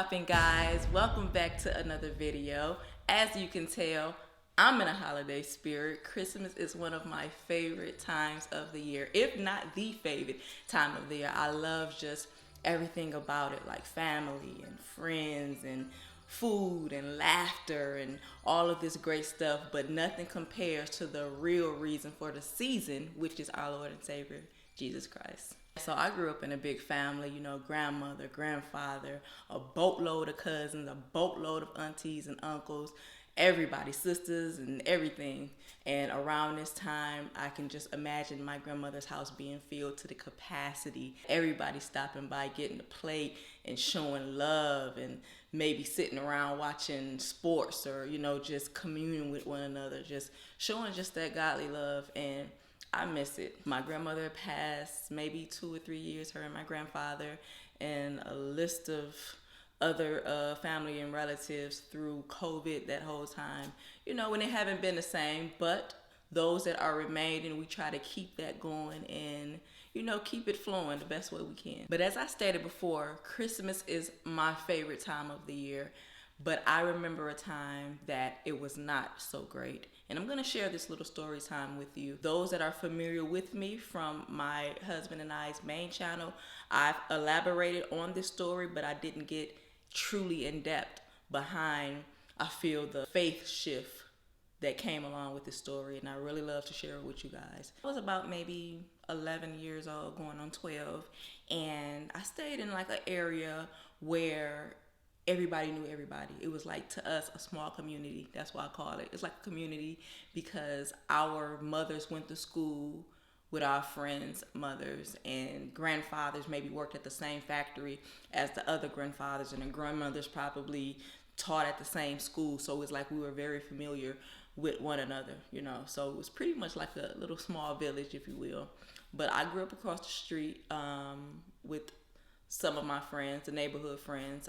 poppin', guys? Welcome back to another video. As you can tell, I'm in a holiday spirit. Christmas is one of my favorite times of the year, if not the favorite time of the year. I love just everything about it, like family and friends and food and laughter and all of this great stuff, but nothing compares to the real reason for the season, which is our Lord and Savior, Jesus Christ. So I grew up in a big family, you know, grandmother, grandfather, a boatload of cousins, a boatload of aunties and uncles, everybody, sisters and everything. And around this time, I can just imagine my grandmother's house being filled to the capacity. Everybody stopping by, getting a plate and showing love and maybe sitting around watching sports or, you know, just communing with one another, just showing just that godly love. And I miss it. My grandmother passed maybe 2 or 3 years, her and my grandfather, and a list of other family and relatives through COVID that whole time. You know, when it haven't been the same, but those that are remaining, we try to keep that going and, you know, keep it flowing the best way we can. But as I stated before, Christmas is my favorite time of the year. But I remember a time that it was not so great. And I'm gonna share this little story time with you. Those that are familiar with me from my husband and I's main channel, I've elaborated on this story, but I didn't get truly in depth behind, I feel, the faith shift that came along with this story. And I really love to share it with you guys. I was about maybe 11 years old, going on 12. And I stayed in like an area where everybody knew everybody. It was like, to us, a small community. That's why I call it. It's like a community because our mothers went to school with our friends' mothers, and grandfathers maybe worked at the same factory as the other grandfathers, and the grandmothers probably taught at the same school. So it's like we were very familiar with one another, you know. So it was pretty much like a little small village, if you will. But I grew up across the street with some of my friends, the neighborhood friends.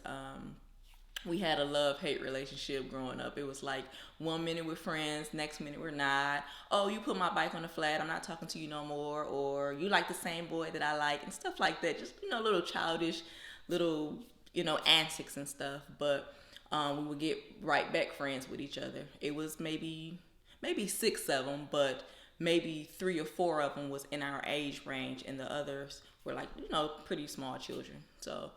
We had a love-hate relationship growing up. It was like 1 minute we're friends, next minute we're not. Oh, you put my bike on the flat, I'm not talking to you no more. Or you like the same boy that I like, and stuff like that. Just, you know, little childish, little, you know, antics and stuff. But we would get right back friends with each other. It was maybe 6 of them, but maybe 3 or 4 of them was in our age range, and the others were like, you know, pretty small children. So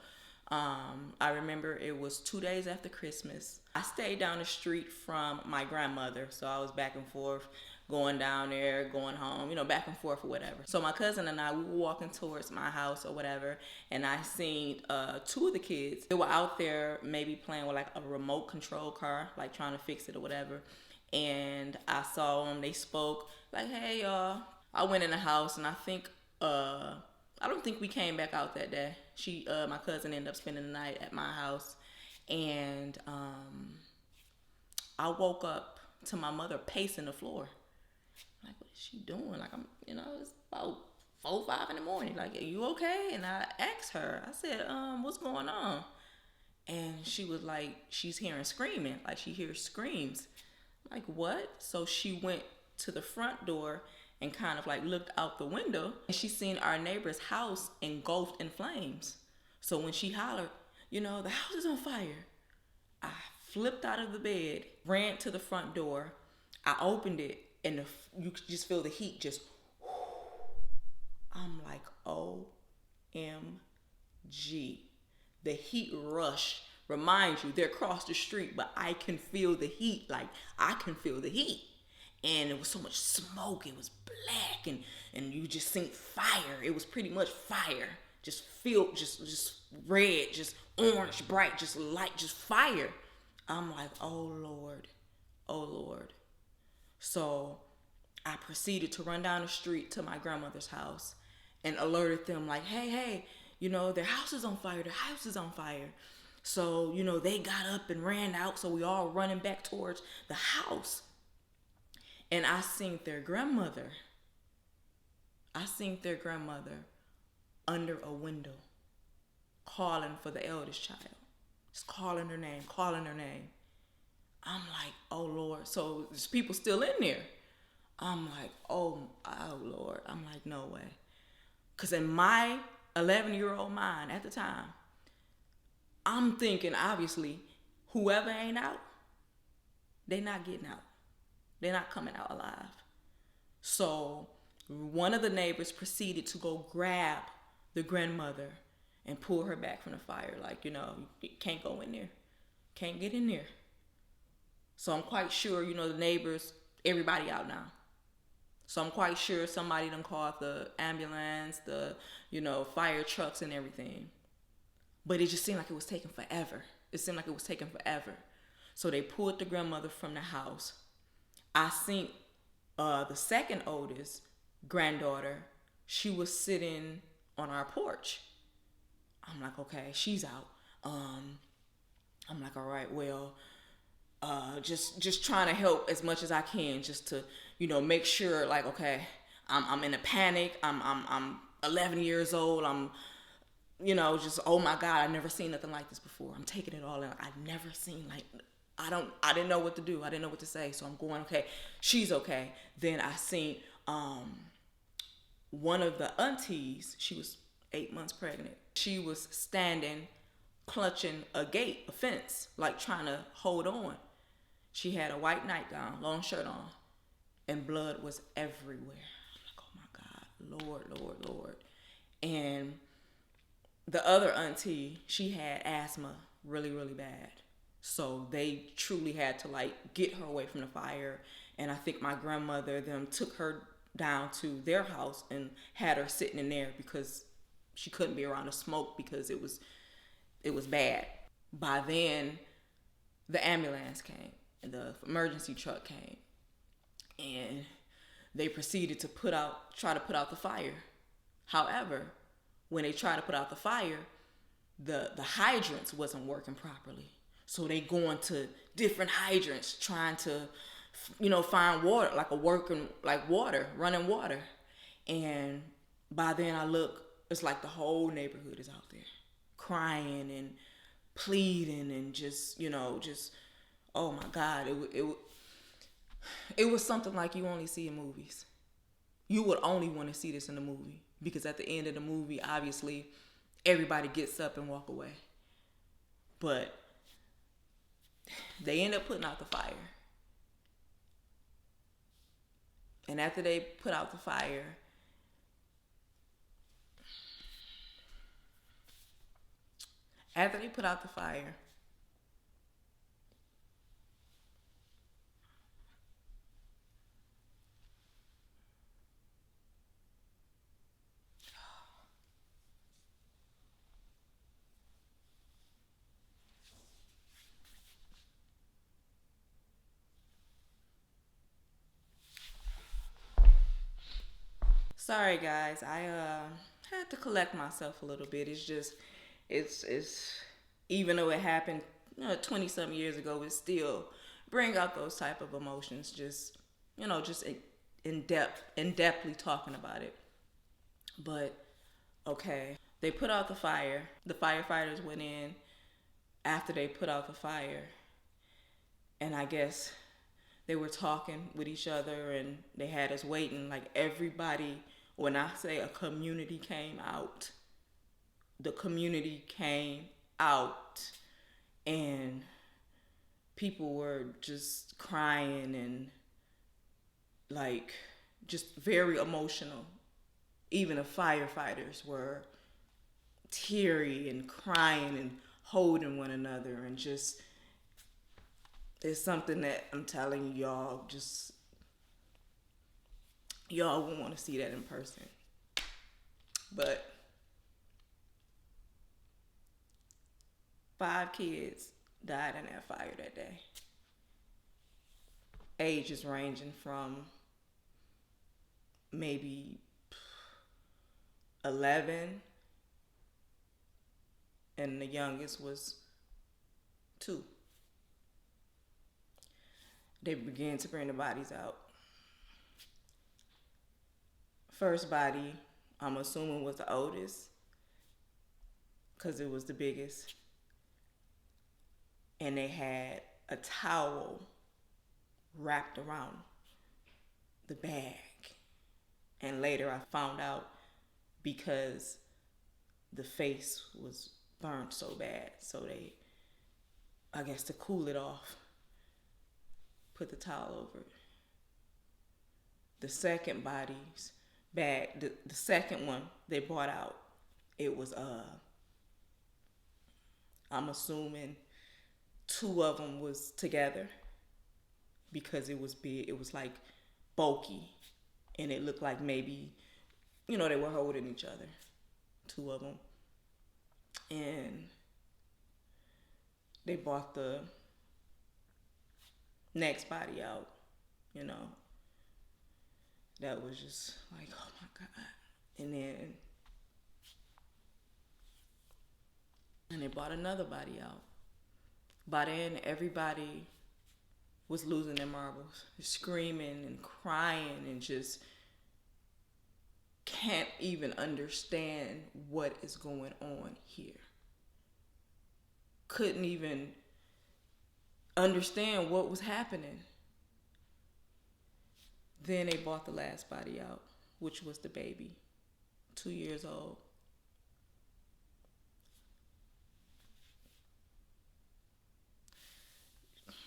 I remember it was 2 days after Christmas. I stayed down the street from my grandmother, so I was back and forth, going down there, going home, you know, back and forth or whatever. So my cousin and I, we were walking towards my house or whatever, and I seen 2 of the kids. They were out there maybe playing with like a remote control car, like trying to fix it or whatever. And I saw them, they spoke, like, hey y'all. I went in the house, and I think I don't think we came back out that day. My cousin ended up spending the night at my house, and I woke up to my mother pacing the floor. I'm like, what is she doing? Like, you know, it's about 4, 5 in the morning. Like, are you okay? And I asked her, I said, what's going on? And she was like, she's hearing screaming. Like, she hears screams. Like, what? So she went to the front door and kind of like looked out the window, and she seen our neighbor's house engulfed in flames. So when she hollered, you know, the house is on fire, I flipped out of the bed, ran to the front door. I opened it, and you could just feel the heat just, I'm like, OMG. The heat rush. Remind you, they're across the street, but I can feel the heat. Like, I can feel the heat. And it was so much smoke, it was black, and you just seen fire. It was pretty much fire, just filled, just red, just orange, bright, just light, just fire. I'm like, oh Lord, oh Lord. So I proceeded to run down the street to my grandmother's house and alerted them like, hey, you know, their house is on fire, their house is on fire. So, you know, they got up and ran out, so we all running back towards the house. And I seen their grandmother. Under a window, calling for the eldest child. Just calling her name. I'm like, oh Lord. So there's people still in there. I'm like, oh Lord. I'm like, no way. Because in my 11-year-old mind at the time, I'm thinking, obviously, whoever ain't out, they not getting out. They're not coming out alive. So one of the neighbors proceeded to go grab the grandmother and pull her back from the fire. Like, you can't go in there. Can't get in there. So I'm quite sure, the neighbors, everybody out now. So I'm quite sure somebody done called the ambulance, the, fire trucks and everything. But it just seemed like it was taking forever. It seemed like it was taking forever. So they pulled the grandmother from the house. I seen the second oldest granddaughter. She was sitting on our porch. I'm like, okay, she's out. I'm like, all right, well, just trying to help as much as I can, just to make sure, like, okay, I'm in a panic. I'm 11 years old. I'm just, oh my God, I've never seen nothing like this before. I'm taking it all in. I've never seen, like, I didn't know what to do. I didn't know what to say. So I'm going, okay, she's okay. Then I seen one of the aunties. She was 8 months pregnant. She was standing, clutching a gate, a fence, like trying to hold on. She had a white nightgown, long shirt on, and blood was everywhere. I'm like, oh my God, Lord, Lord, Lord. And the other auntie, she had asthma really, really bad. So they truly had to, like, get her away from the fire. And I think my grandmother, them took her down to their house and had her sitting in there because she couldn't be around the smoke because it was bad. By then, the ambulance came and the emergency truck came, and they proceeded to try to put out the fire. However, when they tried to put out the fire, the hydrants wasn't working properly. So they going to different hydrants trying to, find water, like running water. And by then I look, it's like the whole neighborhood is out there crying and pleading and just, oh my God, it was something like you only see in movies. You would only want to see this in a movie because at the end of the movie, obviously, everybody gets up and walk away. But they end up putting out the fire. And after they put out the fire, sorry guys, I had to collect myself a little bit. It's just, it's even though it happened 20 some years ago, it still bring out those type of emotions. Just just in depthly talking about it. But okay, they put out the fire. The firefighters went in after they put out the fire, and I guess they were talking with each other and they had us waiting. Like, everybody, when I say a community came out, the community came out, and people were just crying and, like, just very emotional. Even the firefighters were teary and crying and holding one another, and just, it's something that I'm telling y'all, just, y'all won't want to see that in person. But 5 kids died in that fire that day. Ages ranging from maybe 11, and the youngest was 2. They began to bring the bodies out. First body, I'm assuming, was the oldest because it was the biggest. And they had a towel wrapped around the bag. And later I found out because the face was burned so bad. So they, I guess to cool it off, put the towel over it. The second body's bag, the second one they brought out, it was I'm assuming two of them was together because it was big. It was like bulky, and it looked like maybe, they were holding each other, two of them, and they brought the next body out. You know, that was just like, oh my god. And they brought another body out. By then, everybody was losing their marbles, screaming and crying, and just can't even understand what is going on here. Couldn't even understand what was happening. Then they brought the last body out, which was the baby, 2 years old.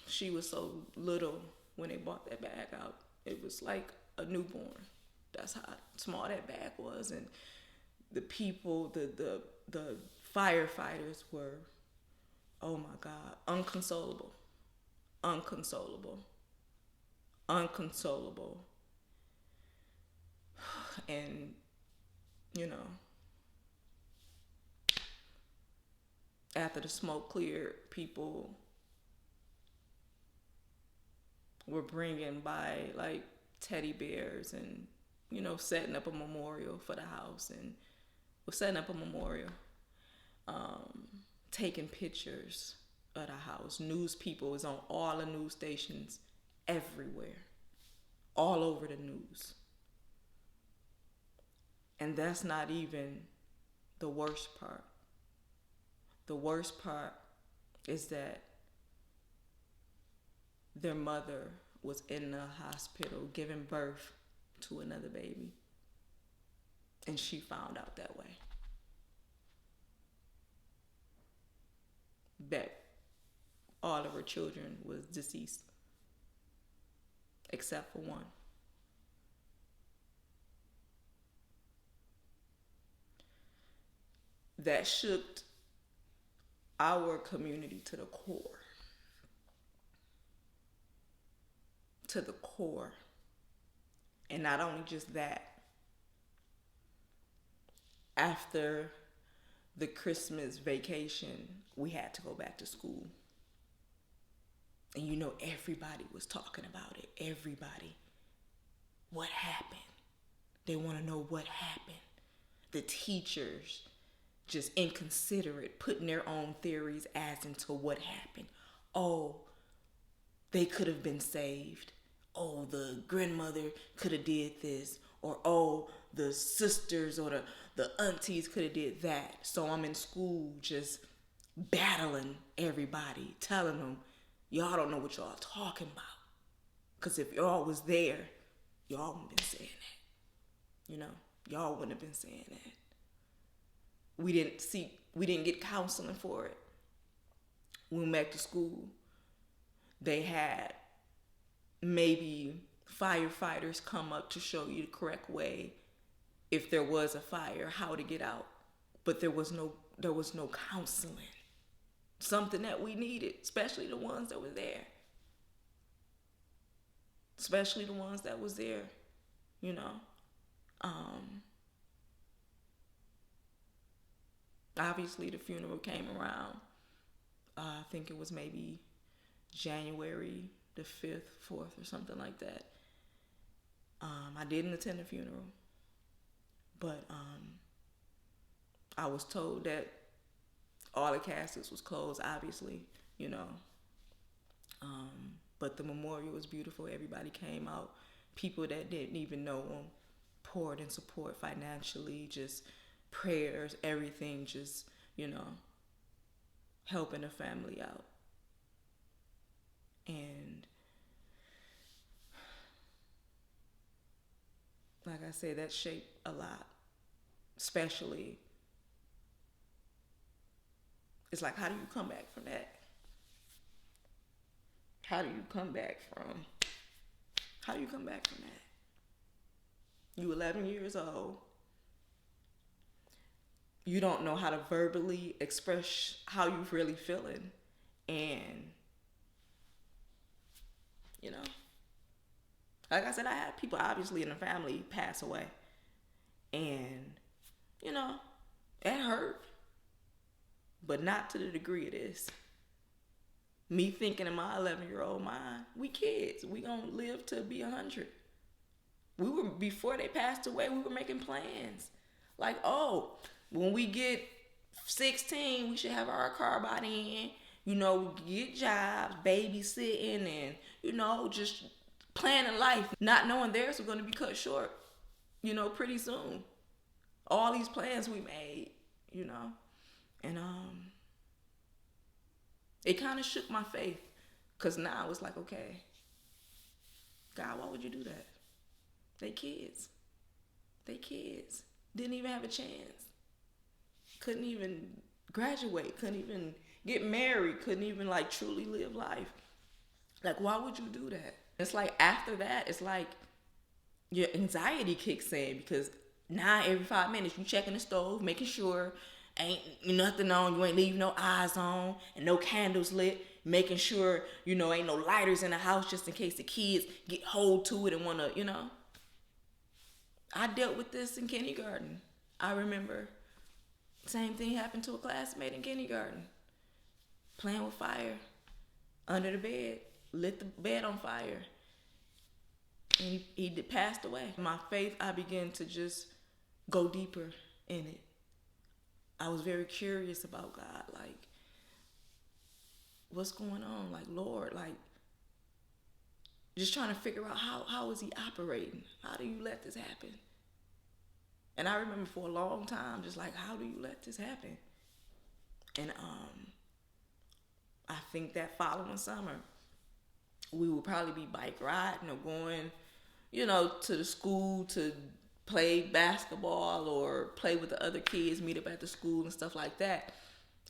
She was so little when they brought that bag out. It was like a newborn. That's how small that bag was. And the people, the firefighters were, oh my God, unconsolable. Unconsolable. Unconsolable. And, after the smoke cleared, people were bringing by like teddy bears and, setting up a memorial for the house, and we're setting up a memorial, taking pictures of the house. News people was on all the news stations everywhere, all over the news. And that's not even the worst part. The worst part is that their mother was in the hospital giving birth to another baby. And she found out that way. That all of her children was deceased, except for one. That shook our community to the core. To the core. And not only just that, after the Christmas vacation, we had to go back to school. And everybody was talking about it. Everybody. What happened? They want to know what happened. The teachers, just inconsiderate, putting their own theories as into what happened. Oh, they could have been saved. Oh, the grandmother could have did this. Or, oh, the sisters or the aunties could have did that. So I'm in school just battling everybody, telling them, y'all don't know what y'all talking about. Because if y'all was there, y'all wouldn't have been saying that. Y'all wouldn't have been saying that. We didn't get counseling for it. When we went back to school, they had maybe firefighters come up to show you the correct way, if there was a fire, how to get out. But there was no counseling. Something that we needed, especially the ones that were there. Especially the ones that was there, Obviously the funeral came around. I think it was maybe January the 5th, 4th, or something like that. I didn't attend the funeral, but I was told that all the caskets was closed, obviously, but the memorial was beautiful. Everybody came out. People that didn't even know him poured in support financially, just prayers, everything, just, helping the family out. And like I said, that shaped a lot, especially It's like, how do you come back from that? How do you come back from How do you come back from that? You 11 years old. You don't know how to verbally express how you really feeling. And, you know, like I said, I had people obviously in the family pass away. And, you know, it hurt. But not to the degree it is. Me thinking in my 11-year-old mind, we kids, we gonna live to be 100. Before they passed away, we were making plans. Like, oh, when we get 16, we should have our car by then. You know, get jobs, babysitting, and, you know, just planning life. Not knowing theirs were going to be cut short, you know, pretty soon. All these plans we made, you know. And it kind of shook my faith. Because now it's like, okay, God, why would you do that? They kids. They kids. Didn't even have a chance. Couldn't even graduate. Couldn't even get married. Couldn't even like truly live life. Like, why would you do that? It's like after that, it's like your anxiety kicks in because now every 5 minutes you checking the stove, making sure ain't nothing on, you ain't leaving no eyes on and no candles lit, making sure, you know, ain't no lighters in the house just in case the kids get hold to it and want to, you know. I dealt with this in kindergarten. I remember same thing happened to a classmate in kindergarten. Playing with fire under the bed, lit the bed on fire. And he passed away. My faith, I began to just go deeper in it. I was very curious about God. Like, what's going on? Like, Lord, like, just trying to figure out how is he operating? How do you let this happen? And I remember for a long time, just like, how do you let this happen? And I think that following summer, we would probably be bike riding or going, you know, to the school to play basketball or play with the other kids, meet up at the school and stuff like that.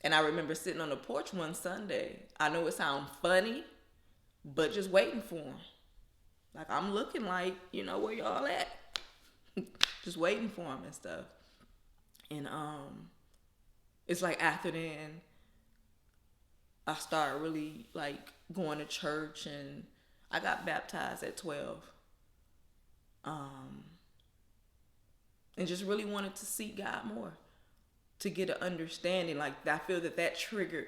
And I remember sitting on the porch one Sunday. I know it sounds funny, but just waiting for him. Like, I'm looking like, you know, where y'all at? Just waiting for him and stuff. And it's like after then, I started really like going to church, and I got baptized at 12. And just really wanted to see God more, to get an understanding. Like, I feel that triggered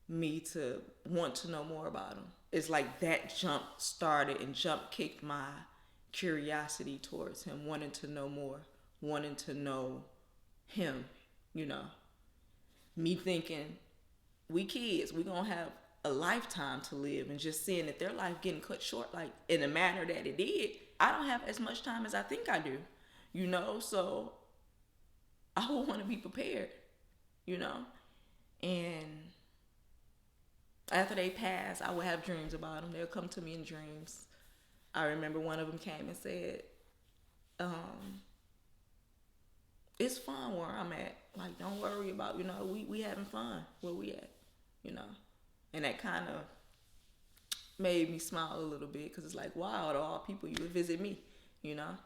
me to want to know more about him. It's like that jump started and jump kicked my curiosity towards him, wanting to know more, wanting to know him, you know. Me thinking, we kids, we gonna have a lifetime to live, and just seeing that their life getting cut short, like in the manner that it did, I don't have as much time as I think I do, you know. So I would want to be prepared, you know. And after they pass, I would have dreams about them. They'll come to me in dreams. I remember one of them came and said, it's fun where I'm at. Like, don't worry about, you know, we having fun where we at, you know. And that kind of made me smile a little bit, because it's like, wow, to all people, you would visit me, you know,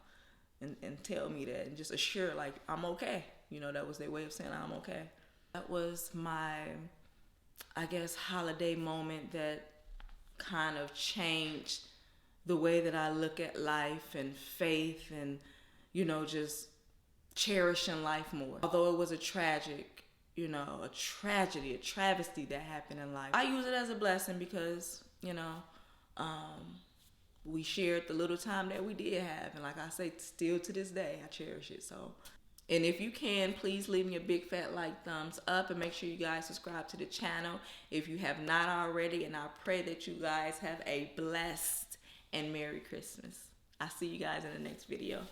and tell me that, and just assure, like, I'm okay. You know, that was their way of saying I'm okay. That was my, I guess, holiday moment that kind of changed the way that I look at life and faith and, you know, just cherishing life more. Although it was a tragic, you know, a tragedy, a travesty that happened in life, I use it as a blessing because, you know, we shared the little time that we did have. And like I say, still to this day, I cherish it. So, and if you can, please leave me a big fat like, thumbs up, and make sure you guys subscribe to the channel if you have not already. And I pray that you guys have a blessed and Merry Christmas. I'll see you guys in the next video.